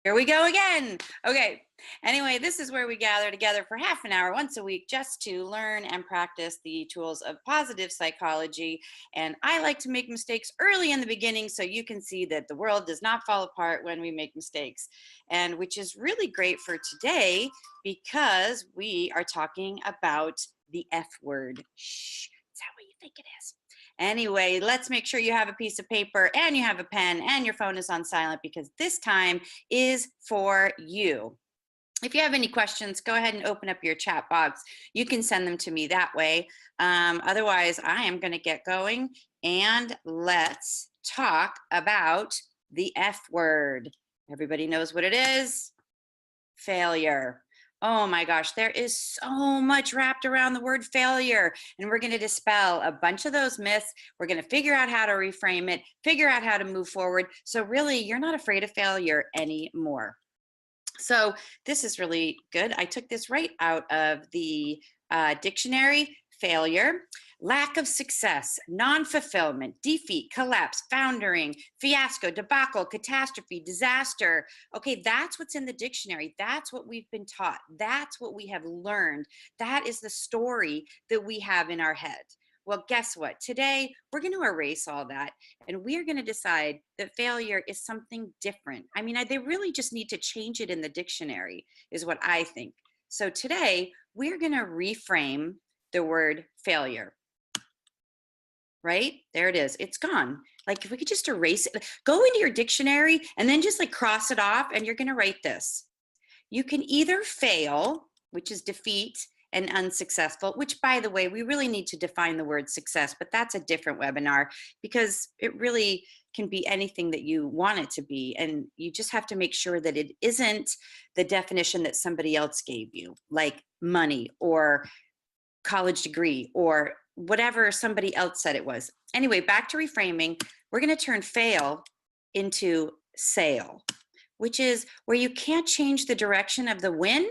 Here we go again. Okay. Anyway, this is where we gather together for half an hour once a week just to learn and practice the tools of positive psychology. And I like to make mistakes early in the beginning so you can see that the world does not fall apart when we make mistakes. And which is really great for today because we are talking about the F word. Shh, is that what you think it is? Anyway, let's make sure you have a piece of paper and you have a pen and your phone is on silent because this time is for you. If you have any questions, go ahead and open up your chat box. You can send them to me that way. Otherwise, I am going to get going and let's talk about the F word. Everybody knows what it is? Failure. Oh my gosh, there is so much wrapped around the word failure, and we're going to dispel a bunch of those myths. We're going to figure out how to reframe it, figure out how to move forward. So really, you're not afraid of failure anymore. So this is really good. I took this right out of the dictionary. Failure, lack of success, non-fulfillment, defeat, collapse, foundering, fiasco, debacle, catastrophe, disaster. Okay, that's what's in the dictionary. That's what we've been taught. That's what we have learned. That is the story that we have in our head. Well, guess what? Today, we're going to erase all that, and we're going to decide that failure is something different. I mean, they really just need to change it in the dictionary, is what I think. So today, we're going to reframe the word failure. Right? There it is. It's gone. Like if we could just erase it, go into your dictionary and then just like cross it off, and you're going to write this. You can either fail, which is defeat, and unsuccessful, which by the way, we really need to define the word success, but that's a different webinar because it really can be anything that you want it to be. And you just have to make sure that it isn't the definition that somebody else gave you, like money or college degree or whatever somebody else said it was. Anyway, back to reframing, we're going to turn fail into sail, which is where you can't change the direction of the wind,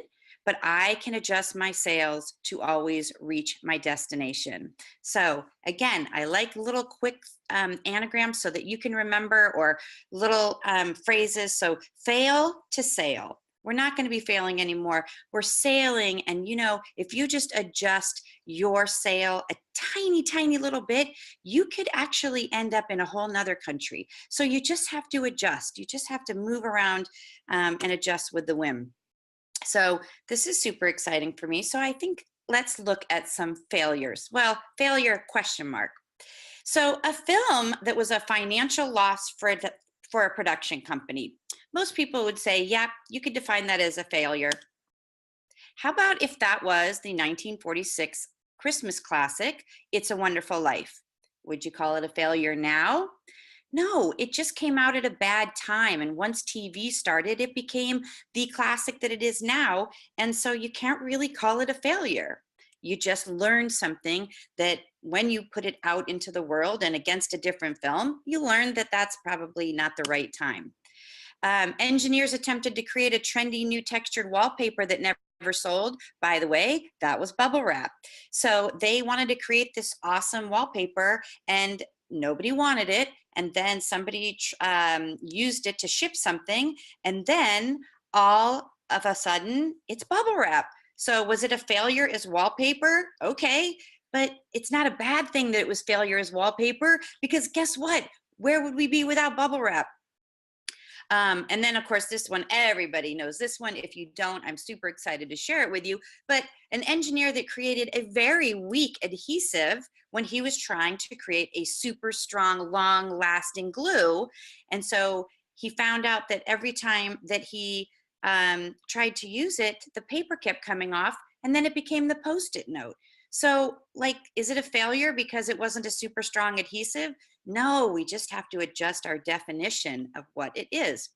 but I can adjust my sails to always reach my destination. So again, I like little quick anagrams so that you can remember, or little phrases. So fail to sail. We're not going to be failing anymore. We're sailing. And, you know, if you just adjust your sail a tiny, tiny little bit, you could actually end up in a whole nother country. So you just have to adjust. You just have to move around and adjust with the wind. So this is super exciting for me. So I think let's look at some failures. Well, failure question mark. So a film that was a financial loss for a production company. Most people would say, yeah, you could define that as a failure. How about if that was the 1946 Christmas classic, It's a Wonderful Life? Would you call it a failure now? No, it just came out at a bad time. And once TV started, it became the classic that it is now. And so you can't really call it a failure. You just learned something that when you put it out into the world and against a different film, you learned that that's probably not the right time. Engineers attempted to create a trendy new textured wallpaper that never sold. By the way, that was bubble wrap. So they wanted to create this awesome wallpaper and nobody wanted it. And then somebody used it to ship something. And then all of a sudden it's bubble wrap. So was it a failure as wallpaper? Okay, but it's not a bad thing that it was failure as wallpaper, because guess what? Where would we be without bubble wrap? And then, of course, this one, everybody knows this one. If you don't, I'm super excited to share it with you. But an engineer that created a very weak adhesive when he was trying to create a super strong, long-lasting glue. And so he found out that every time that he tried to use it, the paper kept coming off, and then it became the Post-it note. So, like, is it a failure because it wasn't a super strong adhesive? No, we just have to adjust our definition of what it is.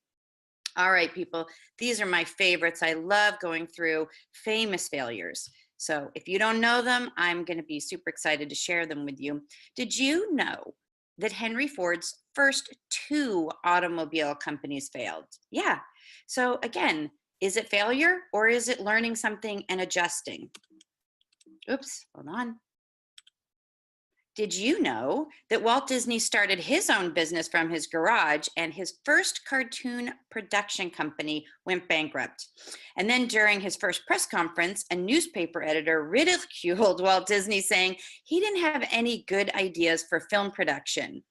All right, people, these are my favorites. I love going through famous failures. So if you don't know them, I'm going to be super excited to share them with you. Did you know that Henry Ford's first 2 automobile companies failed? Yeah. So again, is it failure or is it learning something and adjusting? Oops, hold on. Did you know that Walt Disney started his own business from his garage and his first cartoon production company went bankrupt? And then during his first press conference, a newspaper editor ridiculed Walt Disney, saying he didn't have any good ideas for film production.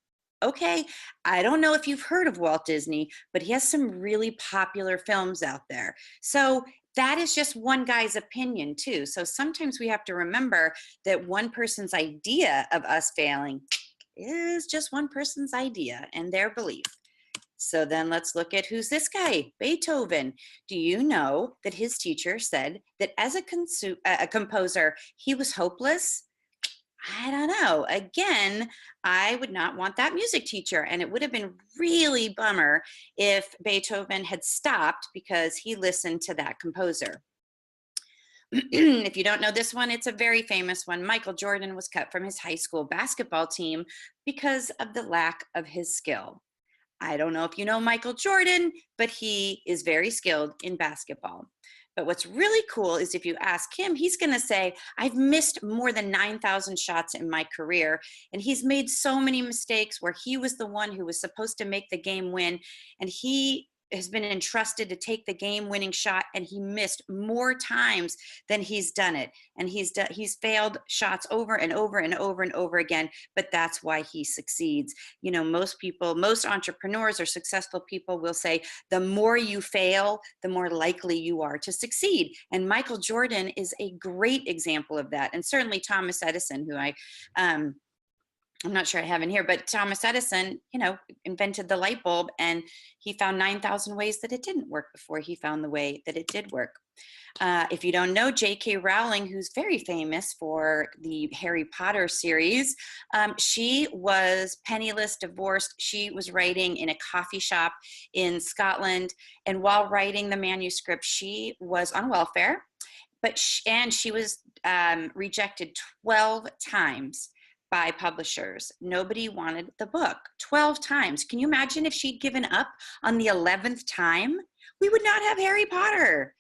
Okay, I don't know if you've heard of Walt Disney, but he has some really popular films out there. So that is just one guy's opinion, too. So sometimes we have to remember that one person's idea of us failing is just one person's idea and their belief. So then let's look at who's this guy, Beethoven. Do you know that his teacher said that as a composer, he was hopeless? I don't know. Again, I would not want that music teacher. And it would have been really bummer if Beethoven had stopped because he listened to that composer. If you don't know this one, it's a very famous one. Michael Jordan was cut from his high school basketball team because of the lack of his skill. I don't know if you know Michael Jordan, but he is very skilled in basketball. But what's really cool is if you ask him, he's going to say, I've missed more than 9,000 shots in my career. And he's made so many mistakes where he was the one who was supposed to make the game win. And he has been entrusted to take the game-winning shot, and he missed more times than he's done it. And he's failed shots over and over and over and over again, but that's why he succeeds. You know, most people, most entrepreneurs or successful people will say, the more you fail, the more likely you are to succeed. And Michael Jordan is a great example of that. And certainly Thomas Edison, who I'm not sure I have in here, but Thomas Edison, you know, invented the light bulb, and he found 9,000 ways that it didn't work before he found the way that it did work. If you don't know, J.K. Rowling, who's very famous for the Harry Potter series, she was penniless, divorced. She was writing in a coffee shop in Scotland, and while writing the manuscript, she was on welfare, but she was rejected 12 times by publishers. Nobody wanted the book 12 times. Can you imagine if she'd given up on the 11th time? We would not have Harry Potter.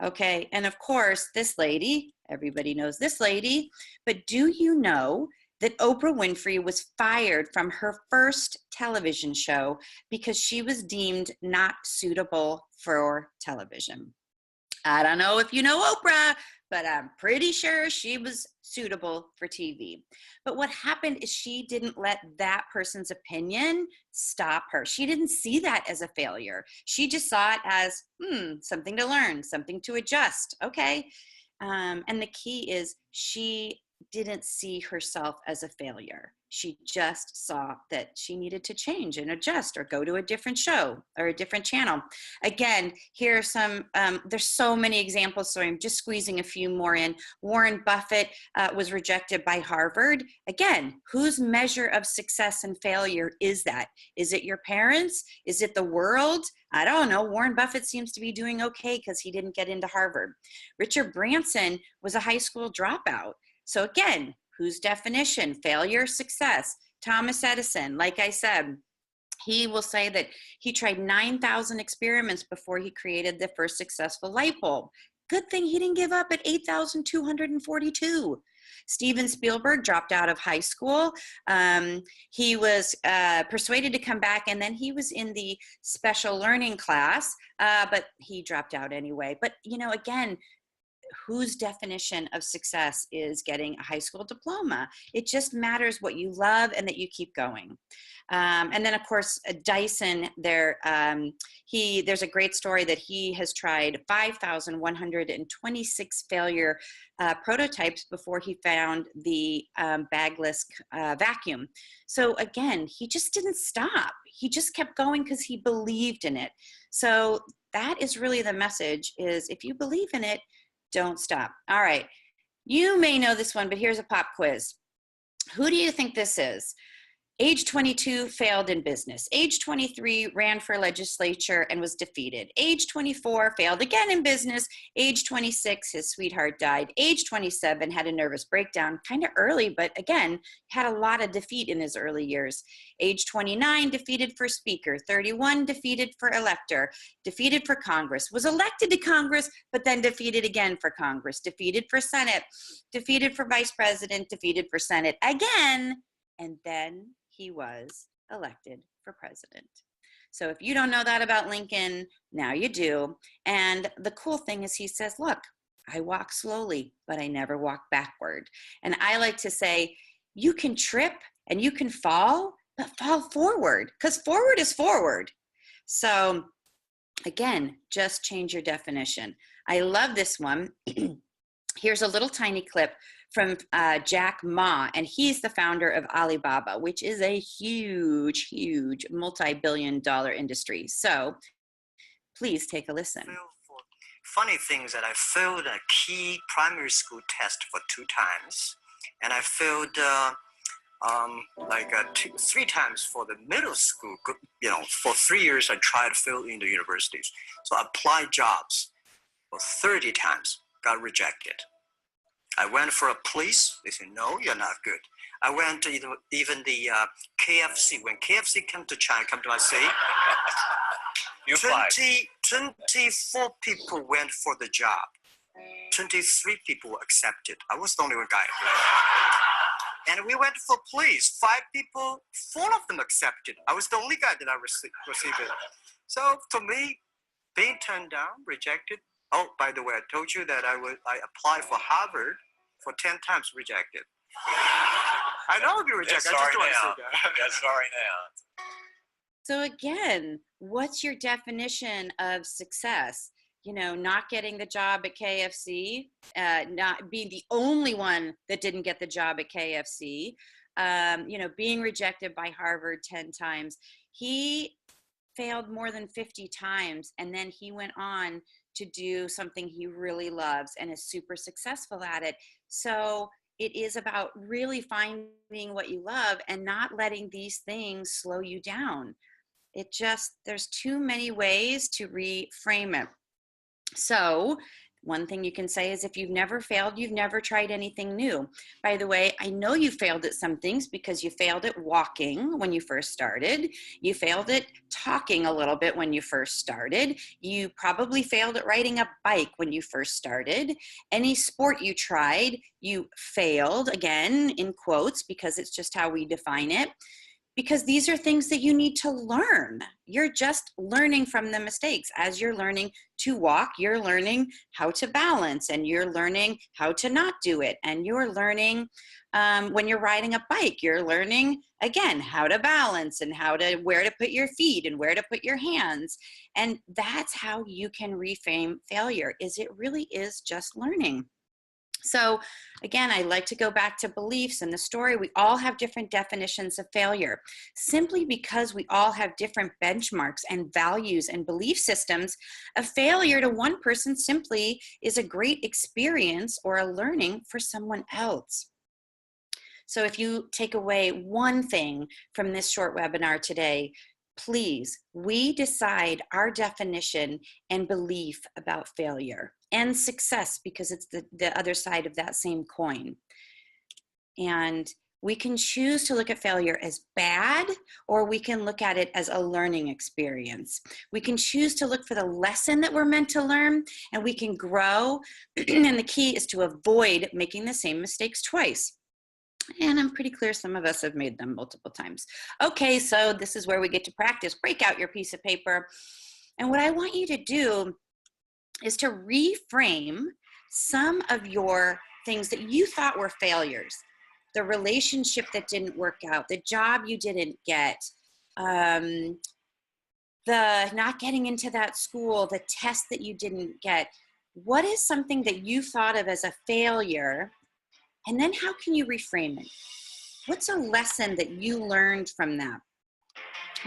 Okay, and of course, this lady, everybody knows this lady, but do you know that Oprah Winfrey was fired from her first television show because she was deemed not suitable for television? I don't know if you know Oprah, but I'm pretty sure she was suitable for TV. But what happened is she didn't let that person's opinion stop her. She didn't see that as a failure. She just saw it as something to learn, something to adjust. Okay. And the key is she didn't see herself as a failure. She just saw that she needed to change and adjust or go to a different show or a different channel. Again, here are some, there's so many examples, so I'm just squeezing a few more in. Warren Buffett was rejected by Harvard. Again, whose measure of success and failure is that? Is it your parents? Is it the world? I don't know. Warren Buffett seems to be doing okay because he didn't get into Harvard. Richard Branson was a high school dropout. So again, whose definition? Failure, success. Thomas Edison, like I said, he will say that he tried 9,000 experiments before he created the first successful light bulb. Good thing he didn't give up at 8,242. Steven Spielberg dropped out of high school. He was persuaded to come back, and then he was in the special learning class, but he dropped out anyway. But, you know, again, whose definition of success is getting a high school diploma? It just matters what you love and that you keep going. And then, of course, Dyson, there's a great story that he has tried 5,126 failure prototypes before he found the bagless vacuum. So again, he just didn't stop. He just kept going because he believed in it. So that is really the message, is if you believe in it, don't stop. All right. You may know this one, but here's a pop quiz. Who do you think this is? Age 22, failed in business. Age 23, ran for legislature and was defeated. Age 24, failed again in business. Age 26, his sweetheart died. Age 27, had a nervous breakdown, kind of early, but again, had a lot of defeat in his early years. Age 29, defeated for speaker. 31, defeated for elector. Defeated for Congress. Was elected to Congress, but then defeated again for Congress. Defeated for Senate. Defeated for vice president. Defeated for Senate again. And then he was elected for president. So if you don't know that about Lincoln, now you do. And the cool thing is he says, look, I walk slowly, but I never walk backward. And I like to say, you can trip and you can fall, but fall forward, because forward is forward. So again, just change your definition. I love this one. Here's a little tiny clip from Jack Ma, and he's the founder of Alibaba, which is a huge, huge multi-billion-dollar industry. So please take a listen. Funny thing is that I failed a key primary school test for 2 times, and I failed 3 times for the middle school. You know, for 3 years I tried to fill in the universities. So I applied jobs for 30 times, got rejected. I went for a police. They said, no, you're not good. I went to even the KFC. When KFC came to China, come to my city, 24 people went for the job. 23 people were accepted. I was the only one guy. And we went for police. 5 people, 4 of them accepted. I was the only guy that I received it. So to me, being turned down, rejected. Oh, by the way, I told you that I applied for Harvard for 10 times, rejected. I know I'll be rejected. I just don't want to say that. That's sorry now. So again, what's your definition of success? You know, not getting the job at KFC, not being the only one that didn't get the job at KFC, you know, being rejected by Harvard 10 times. He failed more than 50 times, and then he went on to do something he really loves and is super successful at it. So it is about really finding what you love and not letting these things slow you down. There's too many ways to reframe it. So one thing you can say is, if you've never failed, you've never tried anything new. By the way, I know you failed at some things because you failed at walking when you first started. You failed at talking a little bit when you first started. You probably failed at riding a bike when you first started. Any sport you tried, you failed, again, in quotes, because it's just how we define it. Because these are things that you need to learn. You're just learning from the mistakes. As you're learning to walk, you're learning how to balance, and you're learning how to not do it. And you're learning when you're riding a bike, you're learning, again, how to balance and where to put your feet and where to put your hands. And that's how you can reframe failure, is it really is just learning. So again, I like to go back to beliefs and the story. We all have different definitions of failure. Simply because we all have different benchmarks and values and belief systems, a failure to one person simply is a great experience or a learning for someone else. So if you take away one thing from this short webinar today, please, we decide our definition and belief about failure and success, because it's the other side of that same coin. And we can choose to look at failure as bad, or we can look at it as a learning experience. We can choose to look for the lesson that we're meant to learn, and we can grow. And the key is to avoid making the same mistakes twice. And I'm pretty clear some of us have made them multiple times. Okay, so this is where we get to practice. Break out your piece of paper. And what I want you to do is to reframe some of your things that you thought were failures. The relationship that didn't work out, the job you didn't get, the not getting into that school, the test that you didn't get. What is something that you thought of as a failure? And then how can you reframe it? What's a lesson that you learned from that?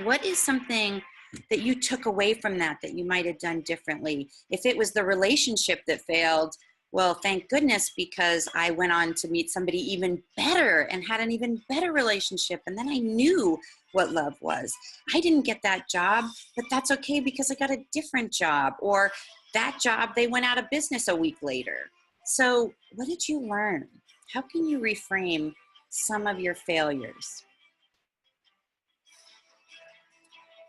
What is something that you took away from that you might have done differently? If it was the relationship that failed, Well, thank goodness, because I went on to meet somebody even better and had an even better relationship. And then I knew what love was. I didn't get that job, but that's okay because I got a different job. Or that job, they went out of business a week later. So what did you learn? How can you reframe some of your failures?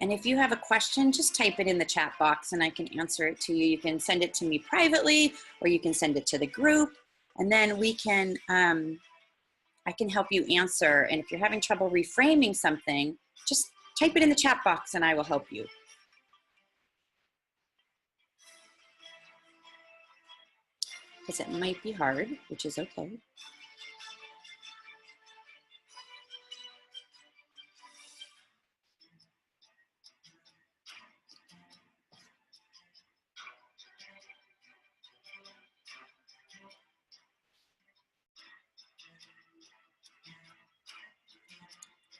And if you have a question, just type it in the chat box and I can answer it to you. You can send it to me privately, or you can send it to the group, and then we can, I can help you answer. And if you're having trouble reframing something, just type it in the chat box and I will help you. Because it might be hard, which is okay.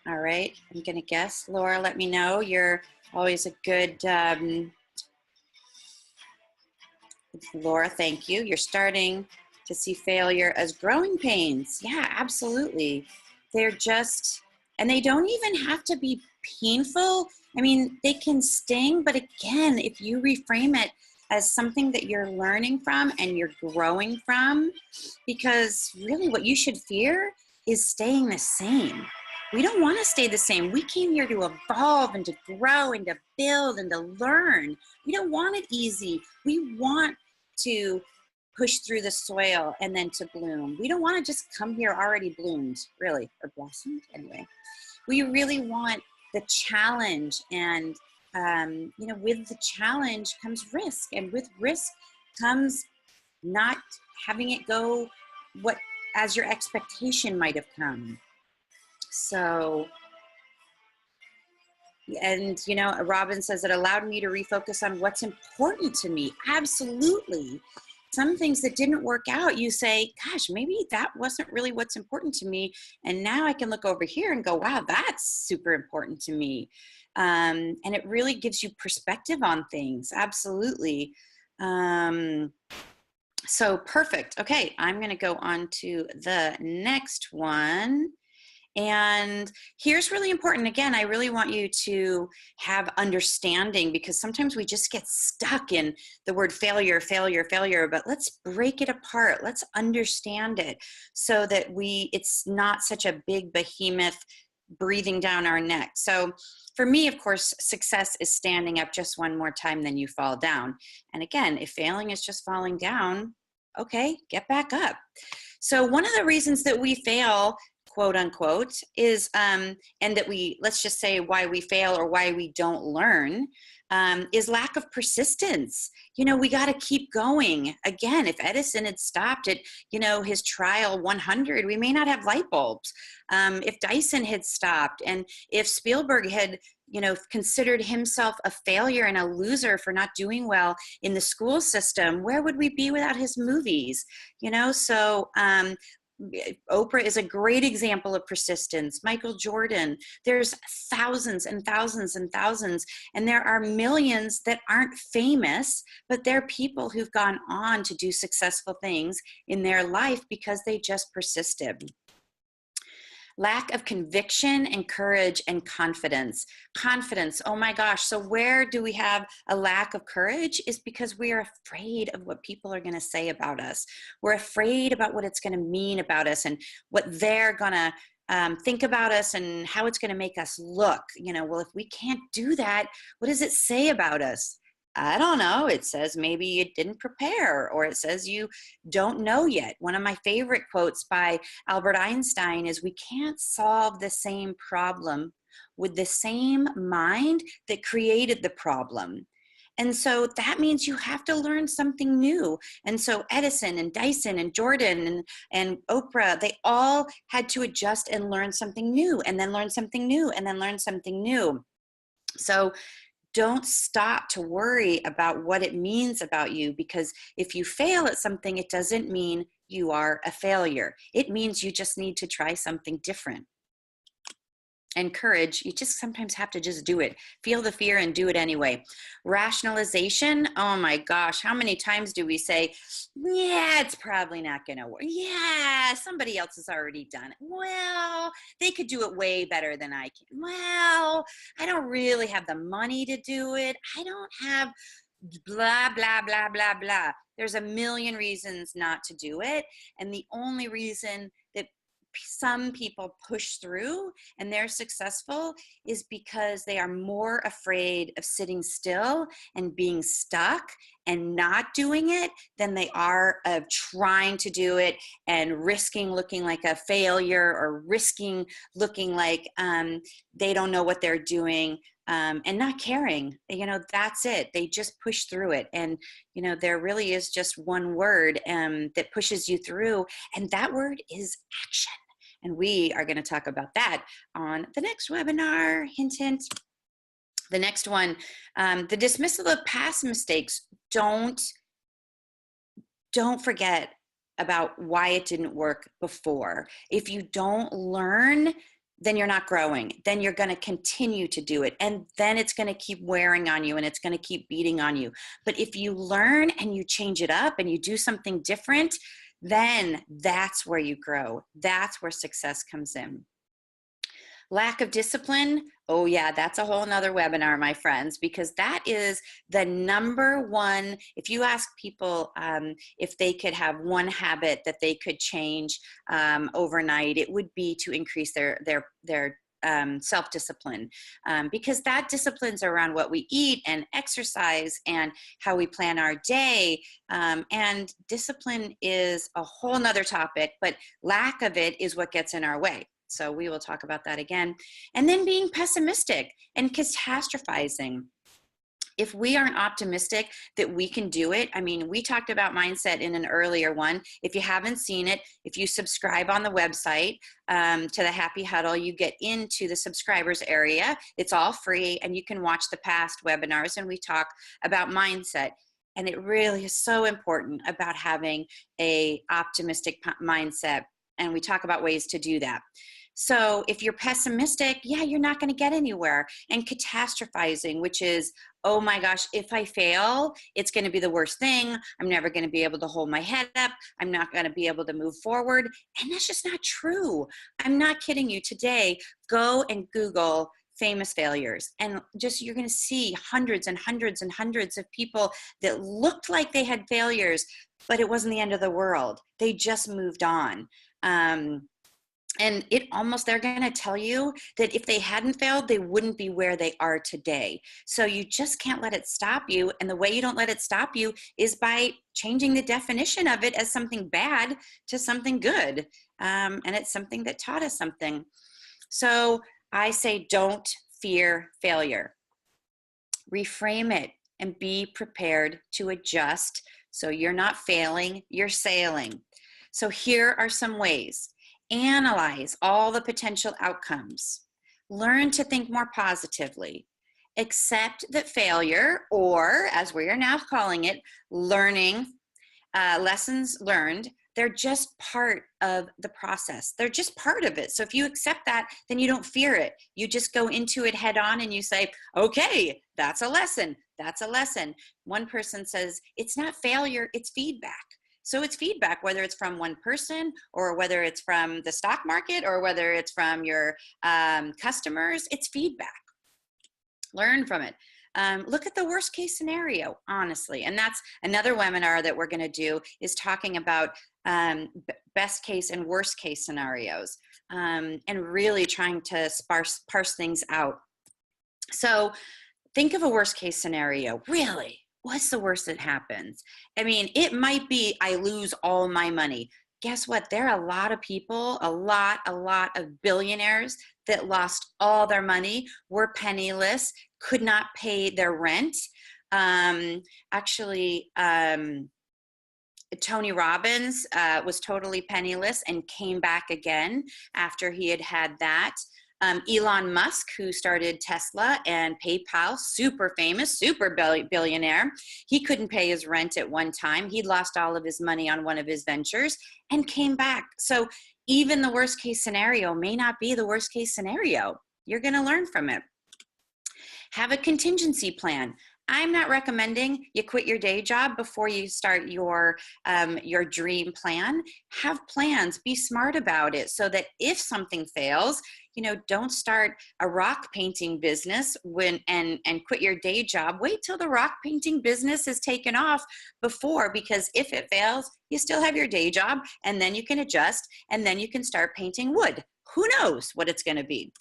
All right, I'm gonna guess. Laura, let me know. You're always a good, Laura, thank you. You're starting to see failure as growing pains. Yeah, absolutely. They're just, and they don't even have to be painful. I mean, they can sting, but again, if you reframe it as something that you're learning from and you're growing from, because really what you should fear is staying the same. We don't want to stay the same. We came here to evolve and to grow and to build and to learn. We don't want it easy. We want to push through the soil and then to bloom. We don't want to just come here already bloomed, really, or blossomed anyway. We really want the challenge, and you know, with the challenge comes risk, and with risk comes not having it go what as your expectation might have come. So, and you know, Robin says it allowed me to refocus on what's important to me. Absolutely. Some things that didn't work out, you say, gosh, maybe that wasn't really what's important to me. And now I can look over here and go, wow, that's super important to me. And it really gives you perspective on things. Absolutely. So perfect. Okay, I'm going to go on to the next one. And here's really important. Again, I really want you to have understanding, because sometimes we just get stuck in the word failure, failure, failure, but let's break it apart. Let's understand it so that it's not such a big behemoth breathing down our neck. So for me, of course, success is standing up just one more time, then you fall down. And again, if failing is just falling down, okay, get back up. So one of the reasons that we fail, quote unquote, is, and that let's just say why we fail or why we don't learn, is lack of persistence. You know, we got to keep going. Again, if Edison had stopped at, you know, his trial 100, we may not have light bulbs. If Dyson had stopped, and if Spielberg had, you know, considered himself a failure and a loser for not doing well in the school system, where would we be without his movies? You know, so, Oprah is a great example of persistence. Michael Jordan, there's thousands and thousands and thousands, and there are millions that aren't famous, but they're people who've gone on to do successful things in their life because they just persisted. Lack of conviction and courage and confidence. Confidence, oh my gosh. So where do we have a lack of courage? Is because we are afraid of what people are going to say about us. We're afraid about what it's going to mean about us and what they're going to think about us and how it's going to make us look. You know, well, if we can't do that, what does it say about us? I don't know. It says maybe you didn't prepare, or it says you don't know yet. One of my favorite quotes by Albert Einstein is, we can't solve the same problem with the same mind that created the problem. And so that means you have to learn something new. And so Edison and Dyson and Jordan and Oprah, they all had to adjust and learn something new, and then learn something new, and then learn something new. So don't stop to worry about what it means about you, because if you fail at something, it doesn't mean you are a failure. It means you just need to try something different. and courage. You just sometimes have to just do it. Feel the fear and do it anyway. Rationalization. Oh my gosh. How many times do we say, yeah, it's probably not going to work. Yeah, somebody else has already done it. Well, they could do it way better than I can. Well, I don't really have the money to do it. I don't have blah, blah, blah, blah, blah. There's a million reasons not to do it. And the only reason that some people push through and they're successful is because they are more afraid of sitting still and being stuck and not doing it than they are of trying to do it and risking looking like a failure or risking looking like they don't know what they're doing, and not caring. That's it. They just push through it. And there really is just one word that pushes you through, and that word is action. And we are going to talk about that on the next webinar. Hint, hint. The next one, the dismissal of past mistakes. Don't forget about why it didn't work before. If you don't learn, then you're not growing. Then you're going to continue to do it. And then it's going to keep wearing on you and it's going to keep beating on you. But if you learn and you change it up and you do something different, then that's where you grow. That's where success comes in. Lack of discipline. Oh yeah, that's a whole nother webinar, my friends, because that is the number one. If you ask people if they could have one habit that they could change overnight, it would be to increase their self-discipline, because that disciplines around what we eat and exercise and how we plan our day. And discipline is a whole nother topic, but lack of it is what gets in our way. So we will talk about that again. And then being pessimistic and catastrophizing. If we aren't optimistic that we can do it, I mean, we talked about mindset in an earlier one. If you haven't seen it, if you subscribe on the website to the Happy Huddle, you get into the subscribers area. It's all free, and you can watch the past webinars, and we talk about mindset. And it really is so important about having a optimistic mindset, and we talk about ways to do that. So if you're pessimistic, yeah, you're not going to get anywhere. And catastrophizing, which is, oh my gosh, if I fail, it's going to be the worst thing. I'm never going to be able to hold my head up. I'm not going to be able to move forward. And that's just not true. I'm not kidding you. Today, go and Google famous failures, and just you're going to see hundreds and hundreds and hundreds of people that looked like they had failures, but it wasn't the end of the world. They just moved on. And they're going to tell you that if they hadn't failed, they wouldn't be where they are today. So you just can't let it stop you. And the way you don't let it stop you is by changing the definition of it as something bad to something good. And it's something that taught us something. So I say, don't fear failure. Reframe it and be prepared to adjust. So you're not failing, you're sailing. So here are some ways. Analyze all the potential outcomes. Learn to think more positively. Accept that failure, or as we are now calling it, learning, lessons learned, they're just part of the process. They're just part of it. So if you accept that, then you don't fear it. You just go into it head on and you say, okay, that's a lesson. That's a lesson. One person says, it's not failure, it's feedback. So it's feedback, whether it's from one person or whether it's from the stock market or whether it's from your customers, it's feedback. Learn from it. Look at the worst case scenario, honestly. And that's another webinar that we're going to do, is talking about best case and worst case scenarios, and really trying to parse things out. So think of a worst case scenario. Really, what's the worst that happens? I mean, it might be I lose all my money. Guess what? There are a lot of people, a lot of billionaires that lost all their money, were penniless, could not pay their rent. Tony Robbins was totally penniless and came back again after he had that. Elon Musk, who started Tesla and PayPal, super famous, super billionaire. He couldn't pay his rent at one time. He lost all of his money on one of his ventures and came back. So even the worst case scenario may not be the worst case scenario. You're going to learn from it. Have a contingency plan. I'm not recommending you quit your day job before you start your dream plan. Have plans, be smart about it so that if something fails, don't start a rock painting business and quit your day job. Wait till the rock painting business is taken off because if it fails, you still have your day job, and then you can adjust, and then you can start painting wood. Who knows what it's going to be?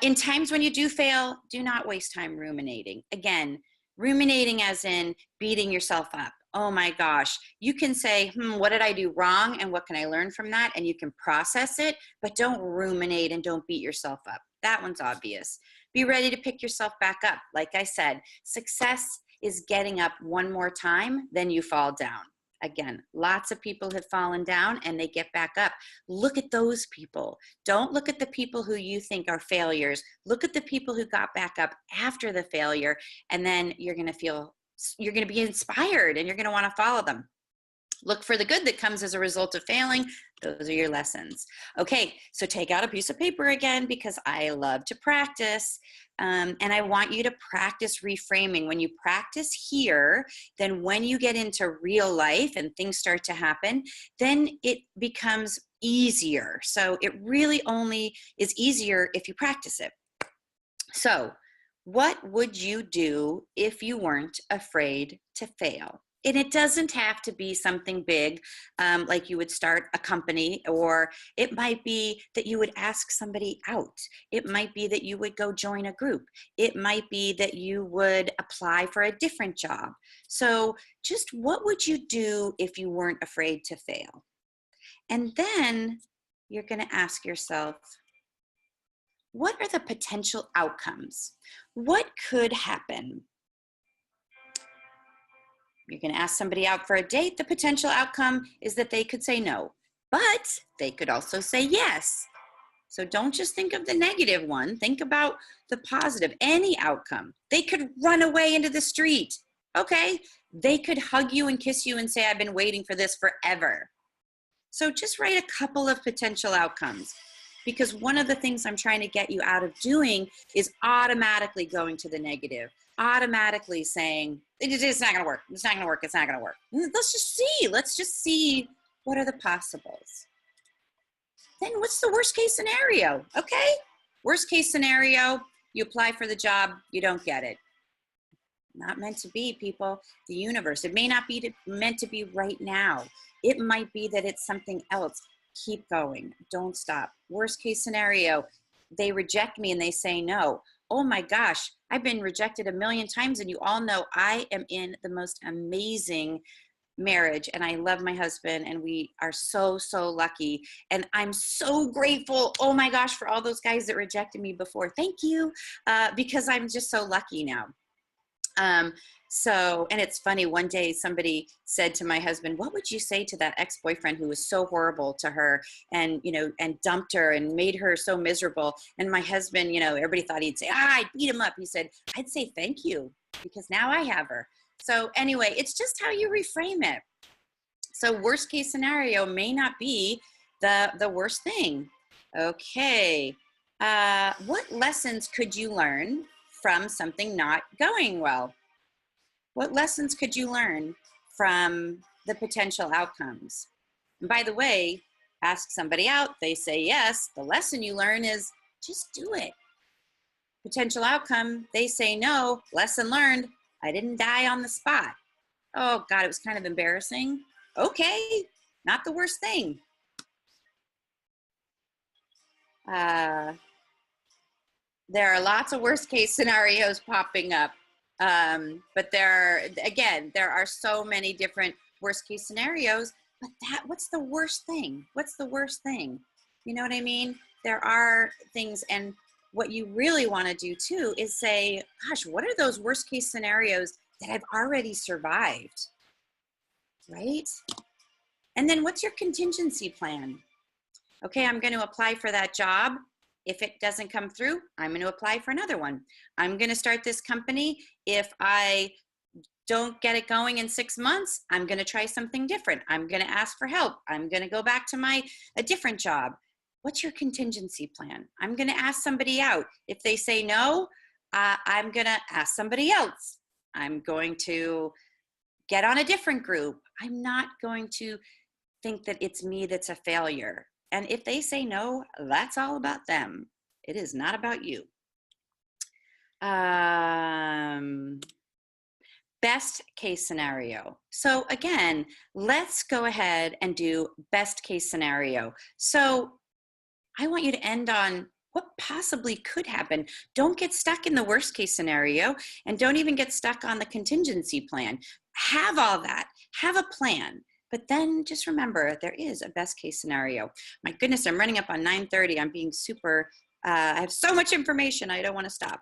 In times when you do fail, do not waste time ruminating. Again, ruminating as in beating yourself up. Oh my gosh, you can say, what did I do wrong and what can I learn from that? And you can process it, but don't ruminate and don't beat yourself up. That one's obvious. Be ready to pick yourself back up. Like I said, success is getting up one more time, then you fall down. Again, lots of people have fallen down and they get back up. Look at those people. Don't look at the people who you think are failures. Look at the people who got back up after the failure, and then you're going to be inspired and you're going to want to follow them. Look for the good that comes as a result of failing. Those are your lessons. Okay, so take out a piece of paper again, because I love to practice. And I want you to practice reframing. When you practice here, then when you get into real life and things start to happen, then it becomes easier. So it really only is easier if you practice it. So what would you do if you weren't afraid to fail? And it doesn't have to be something big, like you would start a company, or it might be that you would ask somebody out. It might be that you would go join a group. It might be that you would apply for a different job. So just what would you do if you weren't afraid to fail? And then you're going to ask yourself, what are the potential outcomes? What could happen? You're going to ask somebody out for a date. The potential outcome is that they could say no, but they could also say yes. So don't just think of the negative one. Think about the positive, any outcome. They could run away into the street. Okay. They could hug you and kiss you and say, I've been waiting for this forever. So just write a couple of potential outcomes, because one of the things I'm trying to get you out of doing is automatically going to the negative, automatically saying, it's not going to work. It's not going to work. It's not going to work. Let's just see what are the possibles. Then what's the worst case scenario? Okay. Worst case scenario, you apply for the job, you don't get it. Not meant to be, people. The universe. It may not be meant to be right now. It might be that it's something else. Keep going. Don't stop. Worst case scenario, they reject me and they say no. Oh my gosh, I've been rejected a million times, and you all know I am in the most amazing marriage, and I love my husband, and we are so, so lucky. And I'm so grateful, oh my gosh, for all those guys that rejected me before. Thank you, because I'm just so lucky now. And it's funny, one day somebody said to my husband, what would you say to that ex-boyfriend who was so horrible to her and dumped her and made her so miserable? And my husband, everybody thought he'd say, I'd beat him up. He said, I'd say thank you, because now I have her. So anyway, it's just how you reframe it. So worst case scenario may not be the worst thing. Okay. What lessons could you learn from something not going well? What lessons could you learn from the potential outcomes? And by the way, ask somebody out, they say yes. The lesson you learn is just do it. Potential outcome, they say no. Lesson learned, I didn't die on the spot. Oh God, it was kind of embarrassing. Okay, not the worst thing. There are lots of worst case scenarios popping up. But there are so many different worst case scenarios, but what's the worst thing? What's the worst thing? You know what I mean? There are things, and what you really want to do too is say, gosh, what are those worst case scenarios that I've already survived? Right? And then what's your contingency plan? Okay, I'm going to apply for that job. If it doesn't come through, I'm going to apply for another one. I'm going to start this company. If I don't get it going in 6 months, I'm going to try something different. I'm going to ask for help. I'm going to go back to a different job. what's your contingency plan? I'm going to ask somebody out. If they say no, I'm going to ask somebody else. I'm going to get on a different group. I'm not going to think that it's me that's a failure. And if they say no, that's all about them. It is not about you. Best case scenario. So again, let's go ahead and do best case scenario. So I want you to end on what possibly could happen. Don't get stuck in the worst case scenario, and don't even get stuck on the contingency plan. Have all that, have a plan, but then just remember there is a best case scenario. My goodness, I'm running up on 9:30. I'm being super, I have so much information. I don't want to stop.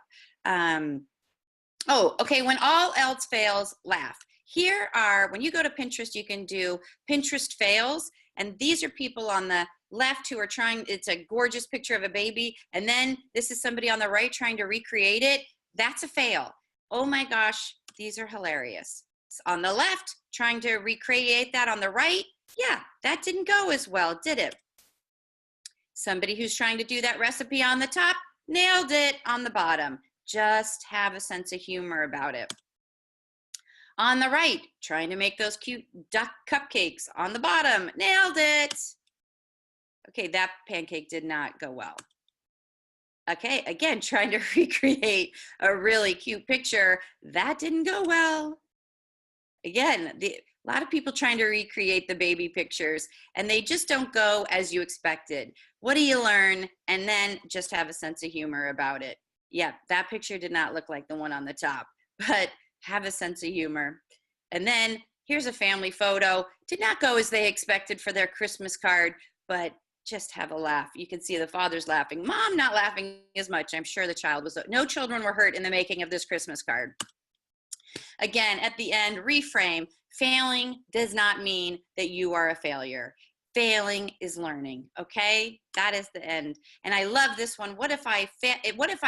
Oh, okay. When all else fails, laugh. Here are, when you go to Pinterest, you can do Pinterest fails. And these are people on the left who are trying, it's a gorgeous picture of a baby. And then this is somebody on the right trying to recreate it. That's a fail. Oh my gosh, these are hilarious. On the left, trying to recreate that on the right. Yeah, that didn't go as well, did it? Somebody who's trying to do that recipe on the top, nailed it on the bottom. Just have a sense of humor about it. On the right, trying to make those cute duck cupcakes on the bottom, nailed it. Okay, that pancake did not go well. Okay, again, trying to recreate a really cute picture, that didn't go well. Again, a lot of people trying to recreate the baby pictures, and they just don't go as you expected. What do you learn? And then just have a sense of humor about it. Yeah, that picture did not look like the one on the top, but have a sense of humor. And then here's a family photo. Did not go as they expected for their Christmas card, but just have a laugh. You can see the father's laughing. Mom not laughing as much. I'm sure the child was, no children were hurt in the making of this Christmas card. Again, at the end, reframe. Failing does not mean that you are a failure. Failing is learning, okay? That is the end. And I love this one. What if I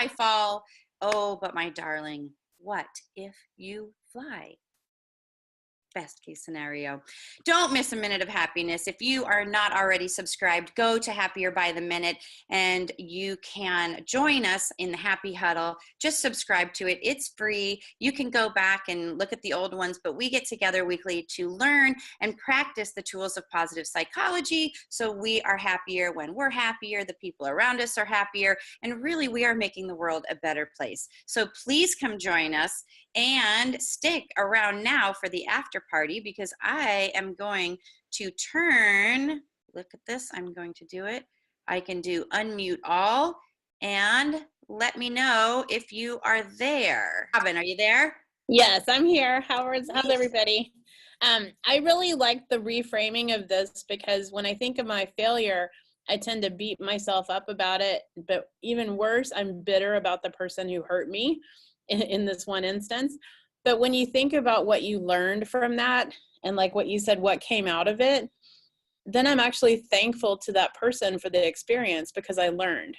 fall? Oh, but my darling, what if you fly? Best case scenario. Don't miss a minute of happiness. If you are not already subscribed, go to Happier by the Minute and you can join us in the Happy Huddle. Just subscribe to it. It's free. You can go back and look at the old ones, but we get together weekly to learn and practice the tools of positive psychology so we are happier when we're happier, the people around us are happier, and really we are making the world a better place. So please come join us and stick around now for the after party, because I am going to turn, look at this, I'm going to do it. I can do unmute all and let me know if you are there. Robin, are you there? Yes, I'm here. How's everybody? I really like the reframing of this, because when I think of my failure, I tend to beat myself up about it. But even worse, I'm bitter about the person who hurt me in this one instance. But when you think about what you learned from that, and like what you said, what came out of it, then I'm actually thankful to that person for the experience, because I learned.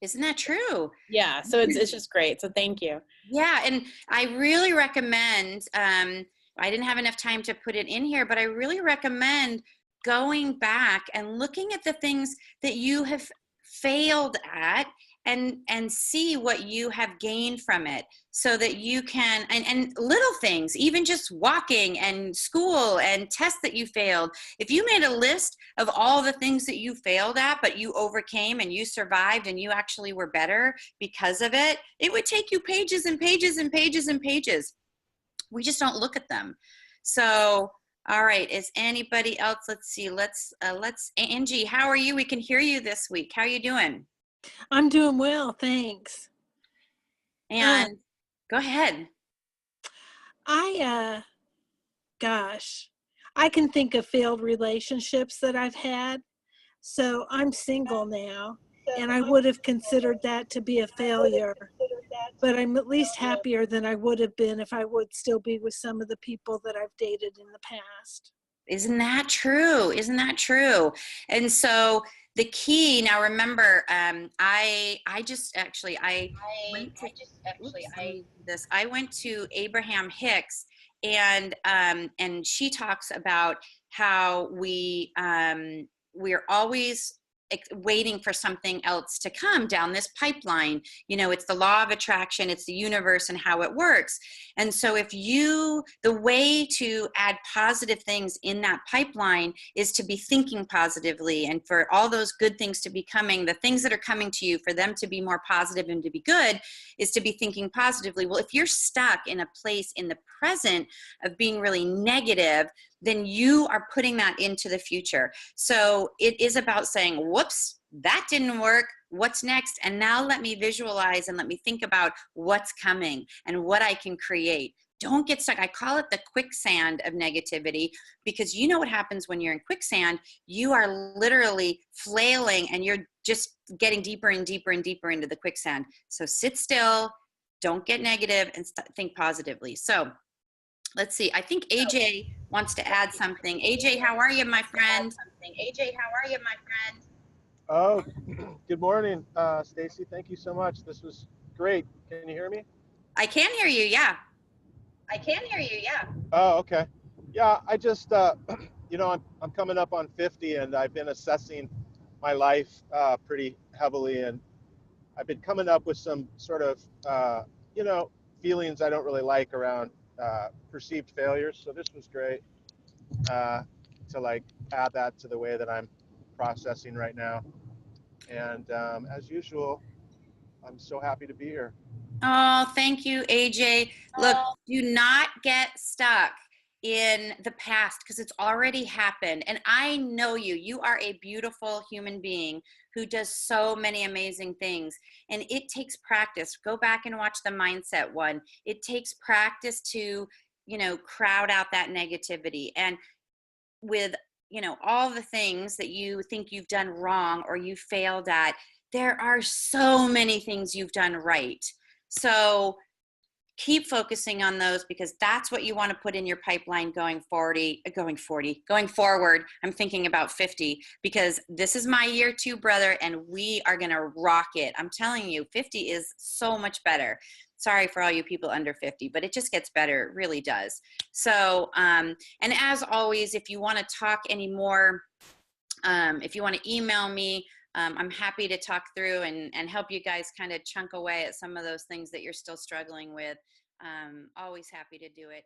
Isn't that true? Yeah, so it's just great. So thank you. Yeah, and I really recommend, I didn't have enough time to put it in here, but I really recommend going back and looking at the things that you have failed at and see what you have gained from it, so that you can, and little things, even just walking and school and tests that you failed. If you made a list of all the things that you failed at, but you overcame and you survived and you actually were better because of it, it would take you pages and pages and pages and pages. We just don't look at them. So, all right, is anybody else? Let's see, let's Angie, how are you? We can hear you this week. How are you doing? I'm doing well, thanks. And go ahead. Gosh, I can think of failed relationships that I've had. So I'm single now, and I would have considered that to be a failure. But I'm at least happier than I would have been if I would still be with some of the people that I've dated in the past. Isn't that true? Isn't that true? And so the key, now remember, I went to Abraham Hicks, and she talks about how we're always waiting for something else to come down this pipeline. You know, it's the law of attraction, it's the universe and how it works. And so the way to add positive things in that pipeline is to be thinking positively, and for all those good things to be coming, the things that are coming to you, for them to be more positive and to be good, is to be thinking positively. Well, if you're stuck in a place in the present of being really negative, then you are putting that into the future. So it is about saying, whoops, that didn't work. What's next? And now let me visualize and let me think about what's coming and what I can create. Don't get stuck. I call it the quicksand of negativity, because you know what happens when you're in quicksand. You are literally flailing and you're just getting deeper and deeper and deeper into the quicksand. So sit still, don't get negative, and think positively. So let's see. I think AJ wants to add something. AJ, how are you, my friend? Oh, good morning, Stacey. Thank you so much. This was great. Can you hear me? I can hear you, yeah. Oh, okay. Yeah, I just, you know, I'm coming up on 50, and I've been assessing my life pretty heavily, and I've been coming up with some sort of, you know, feelings I don't really like around perceived failures. So this was great to like add that to the way that I'm processing right now. And as usual, I'm so happy to be here. Oh, thank you, AJ. Look, do not get stuck in the past, because it's already happened. And I know you. You are a beautiful human being who does so many amazing things. And it takes practice. Go back and watch the mindset one. It takes practice to, you know, crowd out that negativity. And with, you know, all the things that you think you've done wrong or you failed at, there are so many things you've done right. So keep focusing on those, because that's what you want to put in your pipeline going forward. I'm thinking about 50, because this is my year too, brother, and we are going to rock it. I'm telling you, 50 is so much better. Sorry for all you people under 50, but it just gets better. It really does. So, and as always, if you want to talk anymore, if you want to email me, I'm happy to talk through and help you guys kind of chunk away at some of those things that you're still struggling with. Always happy to do it.